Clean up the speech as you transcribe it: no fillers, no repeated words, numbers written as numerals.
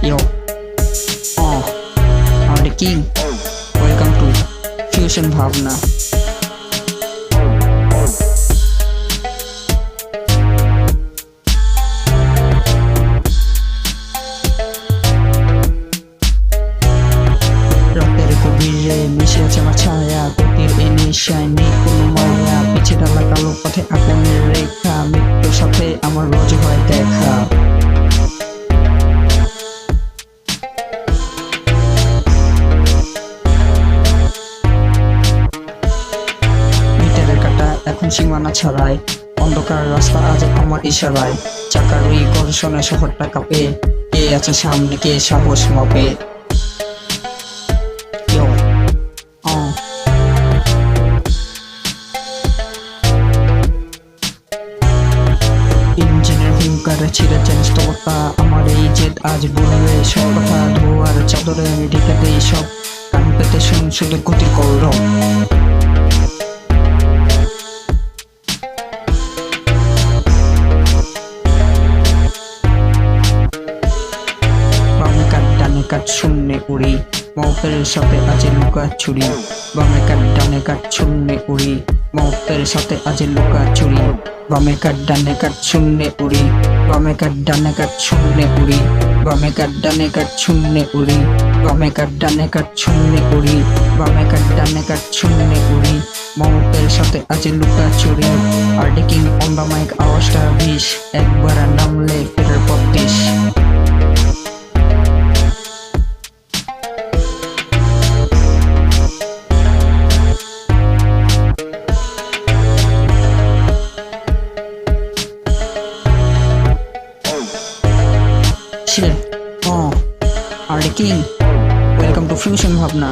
Yo, I'm the king. Welcome to Fusion Bhavna. রাতের গভীরে মিশে আছে আমার ছায়া, গতির এ নেশায় নেই কোনো মায়া, পিছে ঢালা কালো পথে আগুনের রেখা, মৃত্যুর সাথে আমার রোজ হয় দেখা। মিটারের কাঁটা এখন সীমানা ছাড়ায়, অন্ধকার রাস্তা আজ আমার ইশারায়, চাকার ওই ঘর্ষণে শহরটা কাঁপে, কে আছে সামনে কে সাহস মাপে। Yo, ইঞ্জিনের হুঙ্কারে ছিঁড়ে চেষ্টা, আমার এই জেদ আজ বলবে সব কথা, ধোয়ার চাদরে আমি ঢেকে দেই সব, কান পেতে শুন শুধু গতি করল। বামে কাট ডানে কাট শূন্যে উড়ি, মৌতের সাথে আজ লুকা ছুরি, বামে কাট ডানে কাট শূন্যে উড়ি, মৌতের সাথে আজ লুকা ছুরি, বামে কাট ডানে কাট শূন্যে উড়ি, বামে কাট ডানে কাট শূন্যে উড়ি, বামে কাট ডানে কাট শূন্যে উড়ি, বামে কাট ডানে কাট শূন্যে উড়ি, বামে কাট ডানে কাট শূন্যে উড়ি, মৌতের সাথে আজ লুকা ছুরি। আর কিং অন দা মাইক, আওয়াজটা বিষ, একবার নামলে ফেরার পথ this. Are the king. Welcome to Fusion Bhavna.